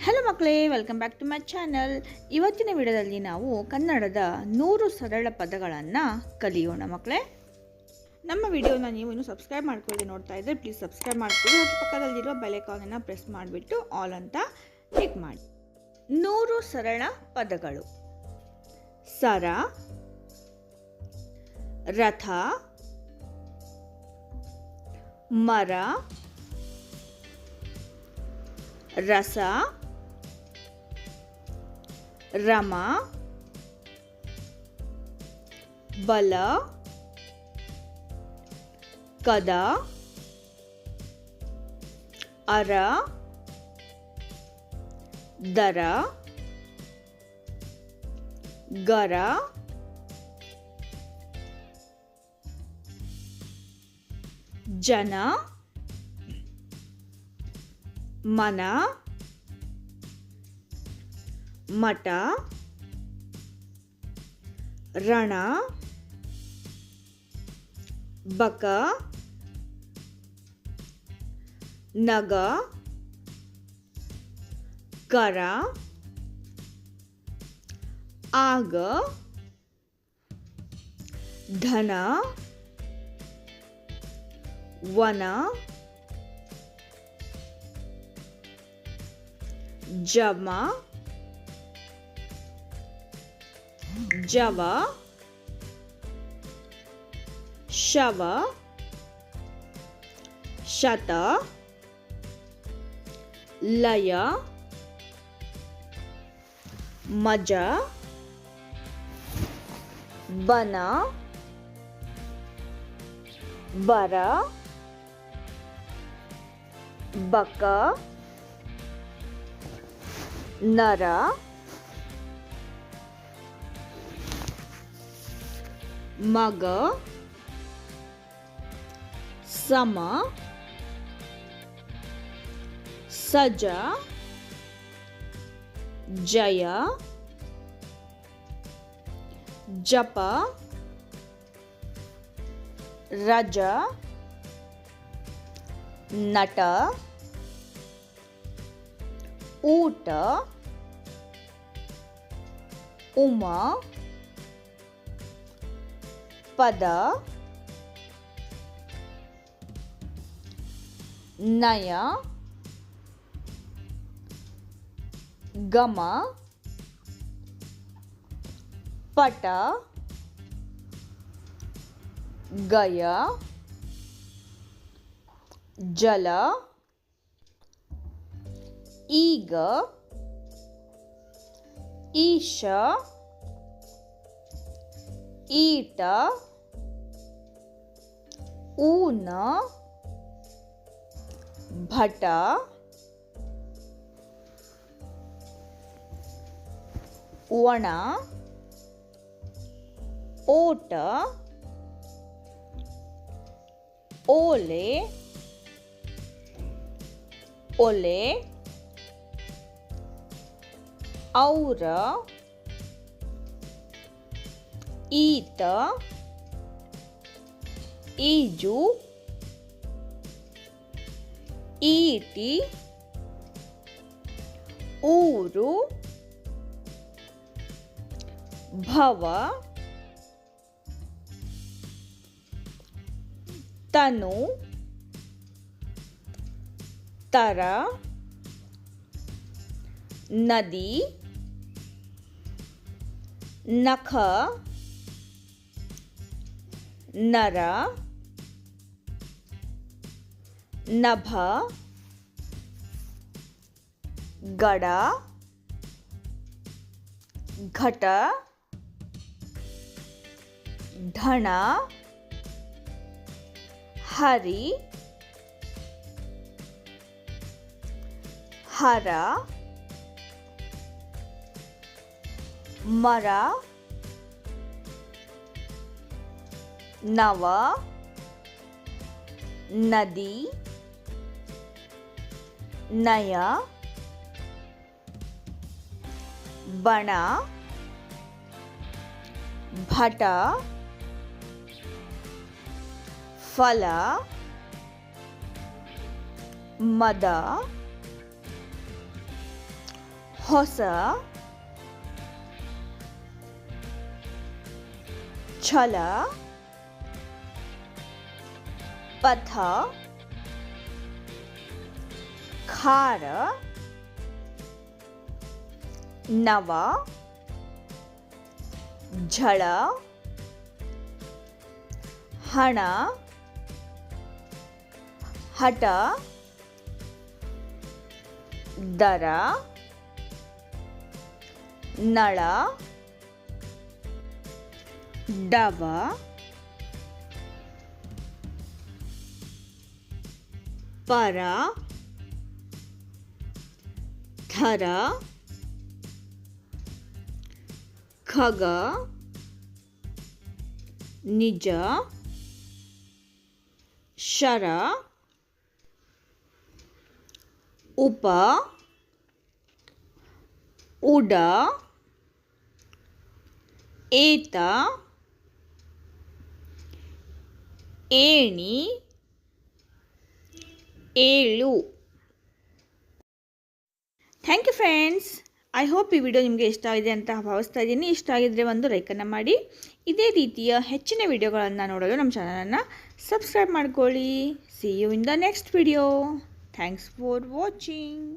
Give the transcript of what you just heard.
Hello ಮಕ್ಕಳೇ, welcome back to my channel. ಇವತ್ತಿನ ವಿಡಿಯೋದಲ್ಲಿ ನಾವು ಕನ್ನಡದ 100 ಸರಳ ಪದಗಳನ್ನು ಕಲಿಯೋಣ ಮಕ್ಕಳೇ. ನಮ್ಮ ವಿಡಿಯೋನ ನೀವು ಇನ್ನೂ ಸಬ್ಸ್ಕ್ರೈಬ್ ಮಾಡ್ಕೊಳ್ಳಿ ನೋಡ್ತಾ ಇದ್ದರೆ ಪ್ಲೀಸ್ ಸಬ್ಸ್ಕ್ರೈಬ್ ಮಾಡ್ಕೊಳ್ಳಿ. ಮತ್ತು ಪಕ್ಕದಲ್ಲಿರೋ ಬೆಲ್ ಐಕಾನನ್ನು ಪ್ರೆಸ್ ಮಾಡಿಬಿಟ್ಟು ಆಲ್ ಅಂತ ಕ್ಲಿಕ್ ಮಾಡಿ. 100 ಸರಳ ಪದಗಳು: ಸರ, ರಥ, ಮರ, ರಸ, ರಮ, ಬಲ, ಕದ, ಅರ, ದರ, ಗರ, ಜನ, ಮನ, ಮಠ, ರಣ, ಬಕ, ನಗ, ಕರ, ಆಗ, ಧನ, ವನ, ಜಮ, ಜವ, ಶವ, ಶತ, ಲಯ, ಮಜ, ಬನ, ಬರ, ಬಕ, ನರ, ಮಗ, ಸಮ, ಸಜ, ಜಯ, ಜಪ, ರಜ, ನಟ, ಊಟ, ಉಮ, ಪದ, ನಯ, ಗಮ, ಪಟ, ಗಯ, ಜಲ, ಈಗ, ಈಶ, ಈಟ, ಊನ, ಭಟ, ಒಣ, ಓಟ, ಓಲೆ, ಒಲೆ, ಔರ, ಈತ, ಈಜು, ಈಟಿ, ಊರು, ಭವ, ತನು, ತರ, ನದಿ, ನಖ, ನರ, ನಭ, ಗಡ, ಘಟ, ಢಣ, ಹರಿ, ಹರ, ಮರ, ನವ, ನದಿ, ನಯ, ಬಣ, ಭಟ, ಫಲ, ಮದ, ಹೊಸ, ಛಲ, ಪಥ, ಖಾರ, ನವ, ಝಳ, ಹಣ, ಹಠ, ದರ, ನಳ, ಡವ, ಪರ, ಥರ, ಖಗ, ನಿಜ, ಶರ, ಉಪ, ಉಡ, ಏತ, ಏಣಿ, ಏಳು. Thank you friends. I hope ಈ ವಿಡಿಯೋ ನಿಮಗೆ ಇಷ್ಟ ಆಗಿದೆ ಅಂತ ಭಾವಿಸ್ತಾ ಇದ್ದೀನಿ. ಇಷ್ಟ ಆಗಿದ್ದರೆ ಒಂದು ಲೈಕನ್ನು ಮಾಡಿ. ಇದೇ ರೀತಿಯ ಹೆಚ್ಚಿನ ವಿಡಿಯೋಗಳನ್ನು ನೋಡಲು ನಮ್ಮ ಚಾನಲನ್ನು ಸಬ್ಸ್ಕ್ರೈಬ್ ಮಾಡ್ಕೊಳ್ಳಿ. See you in the next video. Thanks for watching.